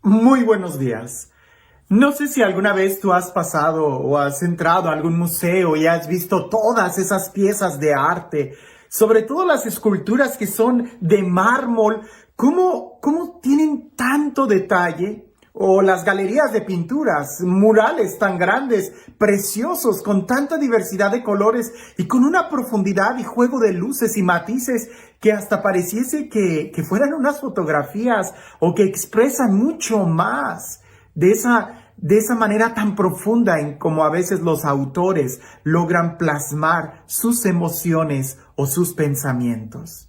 Muy buenos días. No sé si alguna vez tú has pasado o has entrado a algún museo y has visto todas esas piezas de arte, sobre todo las esculturas que son de mármol, cómo tienen tanto detalle, o las galerías de pinturas, murales tan grandes, preciosos, con tanta diversidad de colores y con una profundidad y juego de luces y matices que hasta pareciese que fueran unas fotografías o que expresan mucho más de esa manera tan profunda en como a veces los autores logran plasmar sus emociones o sus pensamientos.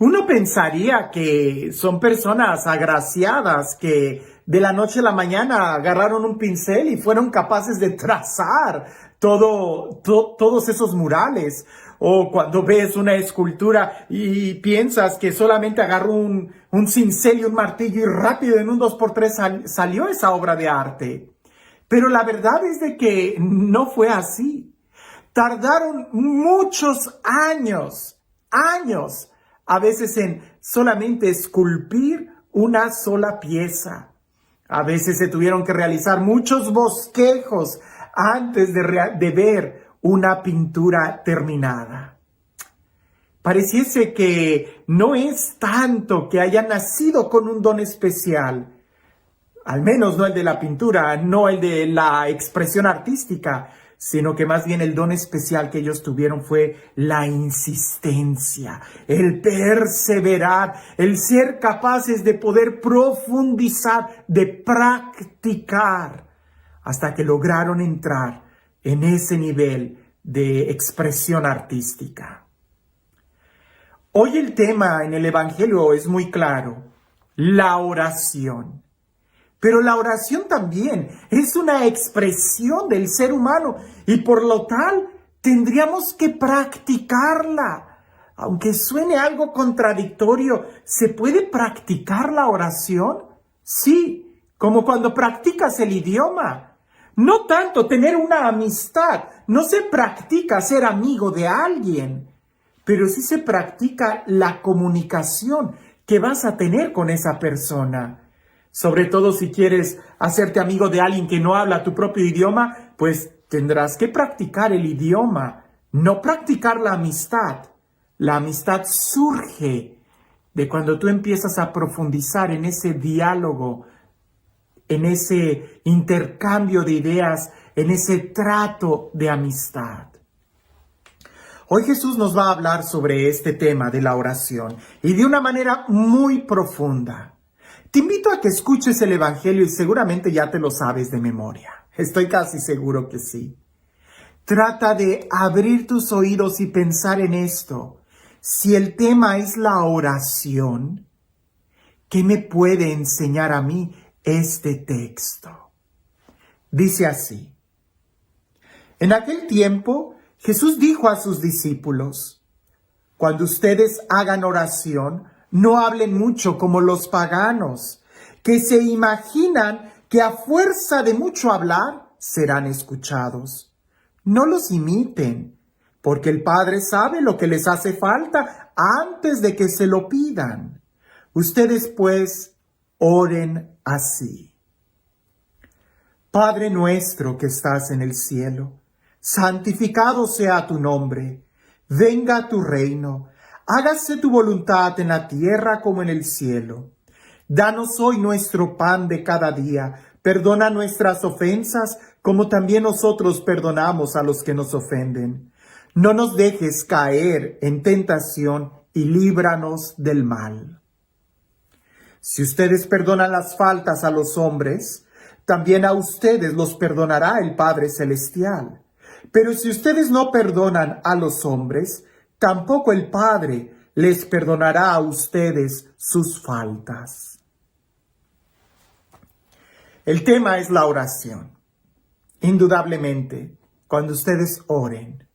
Uno pensaría que son personas agraciadas que de la noche a la mañana agarraron un pincel y fueron capaces de trazar todos esos murales. O cuando ves una escultura y piensas que solamente agarró un cincel y un martillo y rápido en un 2x3 salió esa obra de arte. Pero la verdad es de que no fue así. Tardaron muchos años, a veces en solamente esculpir una sola pieza. A veces se tuvieron que realizar muchos bosquejos antes de ver una pintura terminada. Pareciese que no es tanto que haya nacido con un don especial, al menos no el de la pintura, no el de la expresión artística, sino que más bien el don especial que ellos tuvieron fue la insistencia, el perseverar, el ser capaces de poder profundizar, de practicar, hasta que lograron entrar en ese nivel de expresión artística. Hoy el tema en el Evangelio es muy claro, la oración. Pero la oración también es una expresión del ser humano y por lo tal tendríamos que practicarla. Aunque suene algo contradictorio, ¿se puede practicar la oración? Sí, como cuando practicas el idioma. No tanto tener una amistad, no se practica ser amigo de alguien, pero sí se practica la comunicación que vas a tener con esa persona. Sobre todo si quieres hacerte amigo de alguien que no habla tu propio idioma, pues tendrás que practicar el idioma, no practicar la amistad. La amistad surge de cuando tú empiezas a profundizar en ese diálogo, en ese intercambio de ideas, en ese trato de amistad. Hoy Jesús nos va a hablar sobre este tema de la oración y de una manera muy profunda. Te invito a que escuches el Evangelio y seguramente ya te lo sabes de memoria. Estoy casi seguro que sí. Trata de abrir tus oídos y pensar en esto. Si el tema es la oración, ¿qué me puede enseñar a mí este texto? Dice así. En aquel tiempo, Jesús dijo a sus discípulos, cuando ustedes hagan oración, no hablen mucho como los paganos, que se imaginan que a fuerza de mucho hablar serán escuchados. No los imiten, porque el Padre sabe lo que les hace falta antes de que se lo pidan. Ustedes pues oren así. Padre nuestro que estás en el cielo, santificado sea tu nombre, venga tu reino. Hágase tu voluntad en la tierra como en el cielo. Danos hoy nuestro pan de cada día. Perdona nuestras ofensas, como también nosotros perdonamos a los que nos ofenden. No nos dejes caer en tentación y líbranos del mal. Si ustedes perdonan las faltas a los hombres, también a ustedes los perdonará el Padre Celestial. Pero si ustedes no perdonan a los hombres, tampoco el Padre les perdonará a ustedes sus faltas. El tema es la oración. Indudablemente, cuando ustedes oren,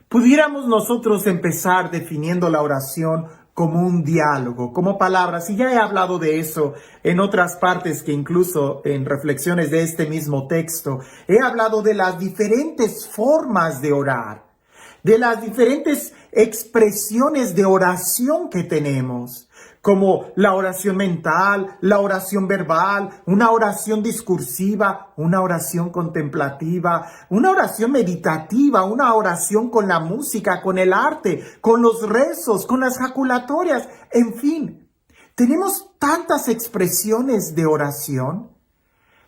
pudiéramos nosotros empezar definiendo la oración como un diálogo, como palabras, y ya he hablado de eso en otras partes que incluso en reflexiones de este mismo texto, he hablado de las diferentes formas de orar, de las diferentes expresiones de oración que tenemos. como la oración mental, la oración verbal, una oración discursiva, una oración contemplativa, una oración meditativa, una oración con la música, con el arte, con los rezos, con las jaculatorias, en fin. Tenemos tantas expresiones de oración,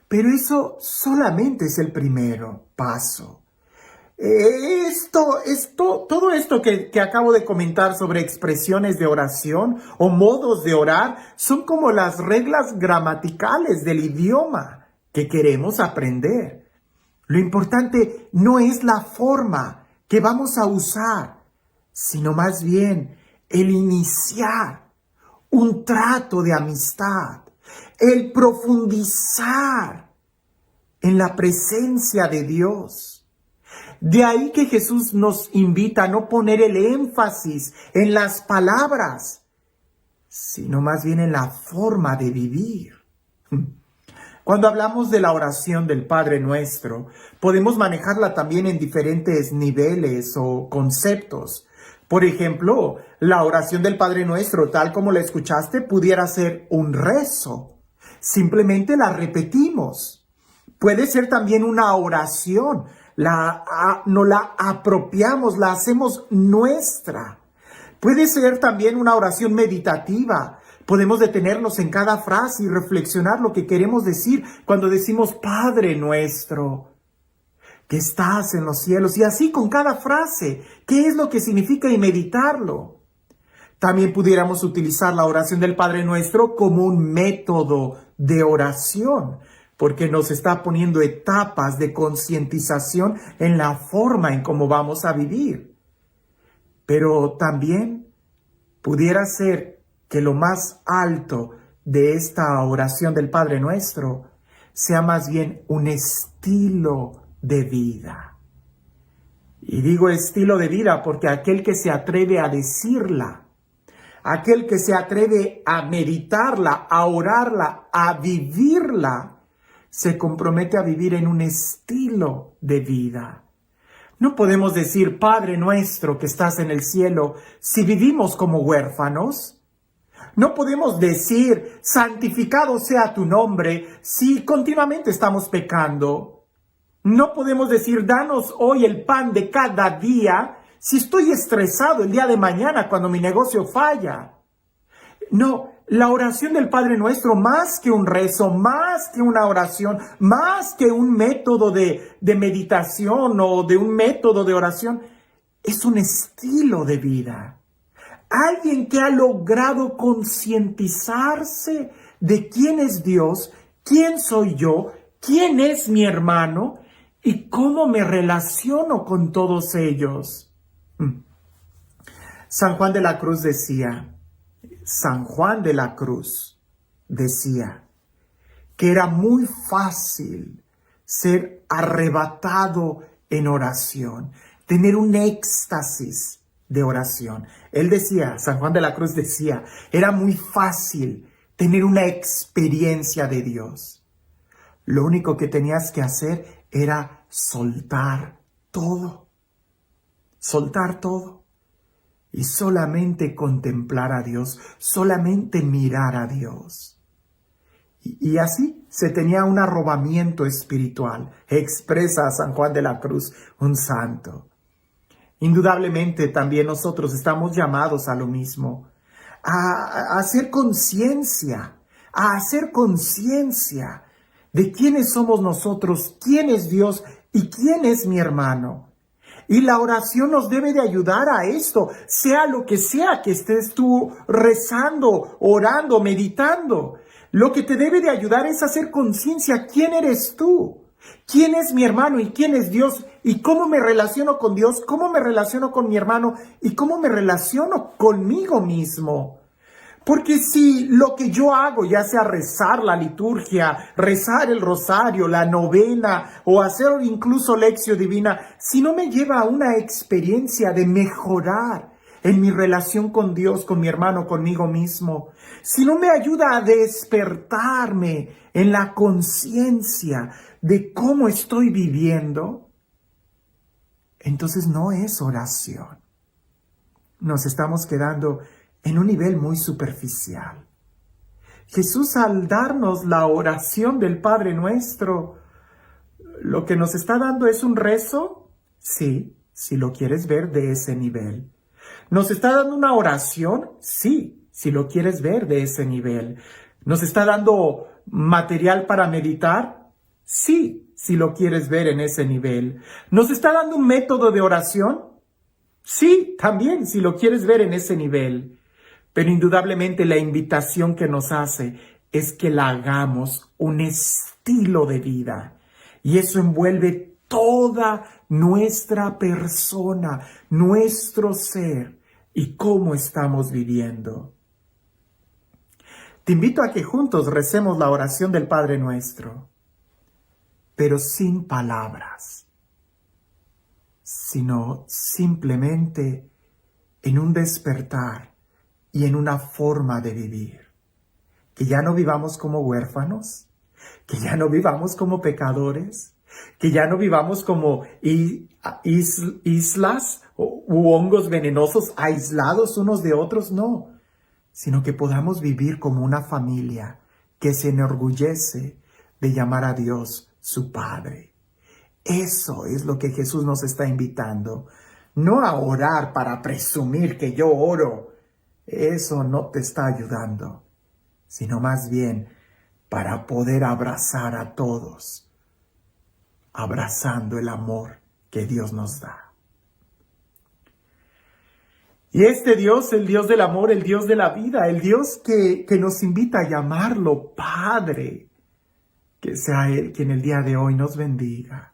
pero eso solamente es el primer paso. Todo esto que acabo de comentar sobre expresiones de oración o modos de orar son como las reglas gramaticales del idioma que queremos aprender. Lo importante no es la forma que vamos a usar, sino más bien el iniciar un trato de amistad, el profundizar en la presencia de Dios. De ahí que Jesús nos invita a no poner el énfasis en las palabras, sino más bien en la forma de vivir. Cuando hablamos de la oración del Padre Nuestro, podemos manejarla también en diferentes niveles o conceptos. Por ejemplo, la oración del Padre Nuestro, tal como la escuchaste, pudiera ser un rezo. Simplemente la repetimos. Puede ser también una oración. Nos la apropiamos, la hacemos nuestra. Puede ser también una oración meditativa. Podemos detenernos en cada frase y reflexionar lo que queremos decir cuando decimos Padre Nuestro, que estás en los cielos. Y así con cada frase, ¿qué es lo que significa? Y meditarlo. También pudiéramos utilizar la oración del Padre Nuestro como un método de oración, porque nos está poniendo etapas de concientización en la forma en cómo vamos a vivir. Pero también pudiera ser que lo más alto de esta oración del Padre Nuestro sea más bien un estilo de vida. Y digo estilo de vida porque aquel que se atreve a decirla, aquel que se atreve a meditarla, a orarla, a vivirla, se compromete a vivir en un estilo de vida. No podemos decir Padre Nuestro que estás en el cielo si vivimos como huérfanos. No podemos decir santificado sea tu nombre si continuamente estamos pecando. No podemos decir danos hoy el pan de cada día si estoy estresado el día de mañana cuando mi negocio falla. No, la oración del Padre Nuestro, más que un rezo, más que una oración, más que un método de meditación o de un método de oración, es un estilo de vida. Alguien que ha logrado concientizarse de quién es Dios, quién soy yo, quién es mi hermano y cómo me relaciono con todos ellos. San Juan de la Cruz decía que era muy fácil ser arrebatado en oración, tener un éxtasis de oración. San Juan de la Cruz decía, era muy fácil tener una experiencia de Dios. Lo único que tenías que hacer era soltar todo y solamente contemplar a Dios, solamente mirar a Dios. Y así se tenía un arrobamiento espiritual, expresa a San Juan de la Cruz, un santo. Indudablemente también nosotros estamos llamados a lo mismo, a hacer conciencia de quiénes somos nosotros, quién es Dios y quién es mi hermano. Y la oración nos debe de ayudar a esto, sea lo que sea que estés tú rezando, orando, meditando. Lo que te debe de ayudar es hacer conciencia, ¿quién eres tú? ¿Quién es mi hermano y quién es Dios? ¿Y cómo me relaciono con Dios? ¿Cómo me relaciono con mi hermano? ¿Y cómo me relaciono conmigo mismo? Porque si lo que yo hago, ya sea rezar la liturgia, rezar el rosario, la novena o hacer incluso lección divina, si no me lleva a una experiencia de mejorar en mi relación con Dios, con mi hermano, conmigo mismo, si no me ayuda a despertarme en la conciencia de cómo estoy viviendo, entonces no es oración. Nos estamos quedando en un nivel muy superficial. Jesús, al darnos la oración del Padre Nuestro, lo que nos está dando es un rezo, sí, si lo quieres ver de ese nivel. ¿Nos está dando una oración? Sí, si lo quieres ver de ese nivel. ¿Nos está dando material para meditar? Sí, si lo quieres ver en ese nivel. ¿Nos está dando un método de oración? Sí, también, si lo quieres ver en ese nivel. Pero indudablemente la invitación que nos hace es que la hagamos un estilo de vida. Y eso envuelve toda nuestra persona, nuestro ser y cómo estamos viviendo. Te invito a que juntos recemos la oración del Padre Nuestro, pero sin palabras, sino simplemente en un despertar y en una forma de vivir. Que ya no vivamos como huérfanos, que ya no vivamos como pecadores, que ya no vivamos como islas u hongos venenosos aislados unos de otros, no, sino que podamos vivir como una familia que se enorgullece de llamar a Dios su Padre. Eso es lo que Jesús nos está invitando, no a orar para presumir que yo oro. Eso no te está ayudando, sino más bien para poder abrazar a todos, abrazando el amor que Dios nos da. Y este Dios, el Dios del amor, el Dios de la vida, el Dios que nos invita a llamarlo Padre, que sea Él quien el día de hoy nos bendiga.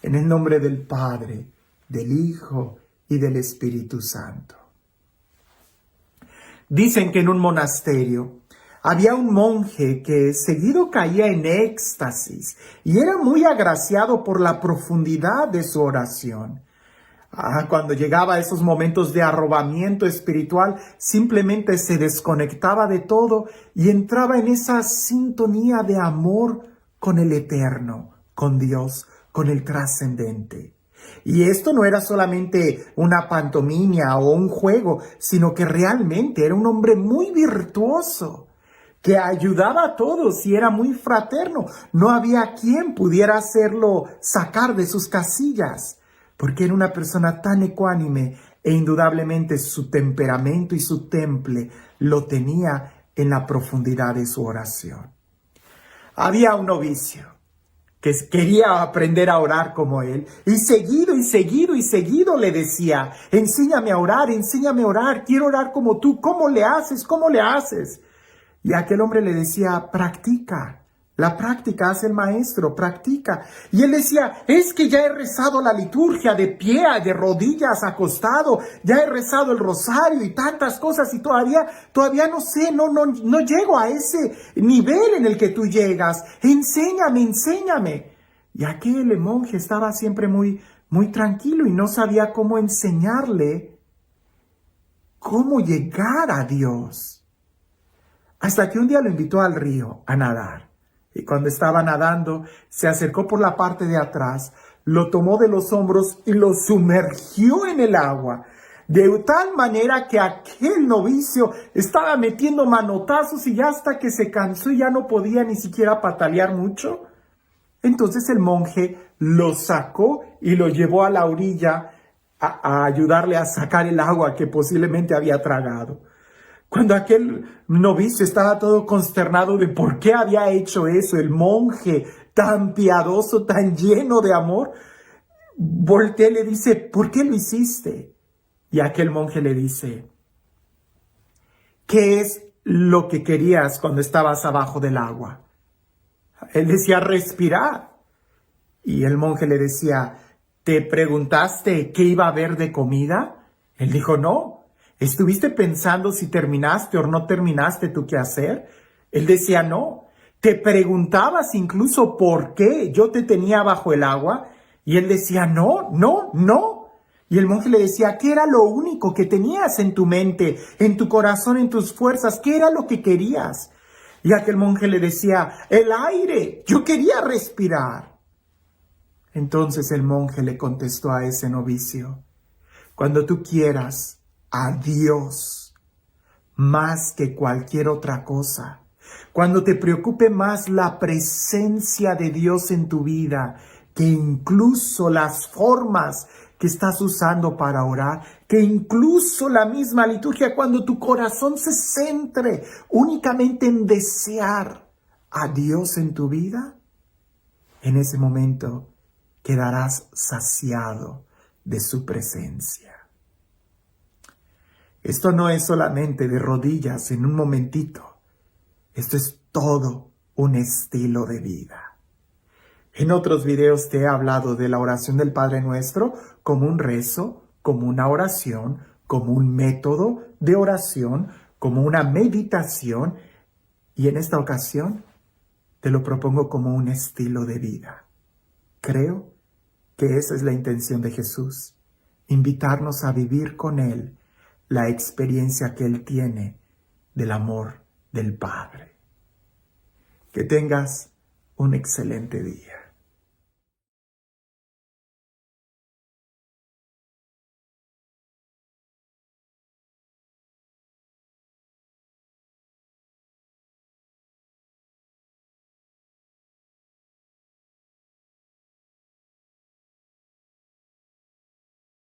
En el nombre del Padre, del Hijo y del Espíritu Santo. Dicen que en un monasterio había un monje que seguido caía en éxtasis y era muy agraciado por la profundidad de su oración. Cuando llegaba a esos momentos de arrobamiento espiritual, simplemente se desconectaba de todo y entraba en esa sintonía de amor con el eterno, con Dios, con el trascendente. Y esto no era solamente una pantomima o un juego, sino que realmente era un hombre muy virtuoso, que ayudaba a todos y era muy fraterno. No había quien pudiera hacerlo sacar de sus casillas, porque era una persona tan ecuánime e indudablemente su temperamento y su temple lo tenía en la profundidad de su oración. Había un novicio que quería aprender a orar como él, y seguido le decía: enséñame a orar, quiero orar como tú, ¿cómo le haces? Y aquel hombre le decía: practica, la práctica hace el maestro, practica. Y él decía: es que ya he rezado la liturgia de pie, de rodillas, acostado, ya he rezado el rosario y tantas cosas y todavía no sé, no llego a ese nivel en el que tú llegas. Enséñame. Y aquel monje estaba siempre muy tranquilo y no sabía cómo enseñarle cómo llegar a Dios. Hasta que un día lo invitó al río a nadar. Y cuando estaba nadando, se acercó por la parte de atrás, lo tomó de los hombros y lo sumergió en el agua. De tal manera que aquel novicio estaba metiendo manotazos y ya hasta que se cansó y ya no podía ni siquiera patalear mucho. Entonces el monje lo sacó y lo llevó a la orilla a ayudarle a sacar el agua que posiblemente había tragado. Cuando aquel novicio estaba todo consternado de por qué había hecho eso, el monje tan piadoso, tan lleno de amor, voltea y le dice: ¿por qué lo hiciste? Y aquel monje le dice: ¿qué es lo que querías cuando estabas abajo del agua? Él decía: respirar. Y el monje le decía: ¿te preguntaste qué iba a haber de comida? Él dijo: no. ¿Estuviste pensando si terminaste o no terminaste tu quehacer? Él decía: no. ¿Te preguntabas incluso por qué yo te tenía bajo el agua? Y él decía: no. Y el monje le decía: ¿qué era lo único que tenías en tu mente, en tu corazón, en tus fuerzas? ¿Qué era lo que querías? Y aquel monje le decía: el aire, yo quería respirar. Entonces el monje le contestó a ese novicio: cuando tú quieras a Dios, más que cualquier otra cosa. Cuando te preocupe más la presencia de Dios en tu vida que incluso las formas que estás usando para orar, que incluso la misma liturgia, cuando tu corazón se centre únicamente en desear a Dios en tu vida, en ese momento quedarás saciado de su presencia. Esto no es solamente de rodillas en un momentito. Esto es todo un estilo de vida. En otros videos te he hablado de la oración del Padre Nuestro como un rezo, como una oración, como un método de oración, como una meditación. Y en esta ocasión te lo propongo como un estilo de vida. Creo que esa es la intención de Jesús, invitarnos a vivir con Él la experiencia que Él tiene del amor del Padre. Que tengas un excelente día.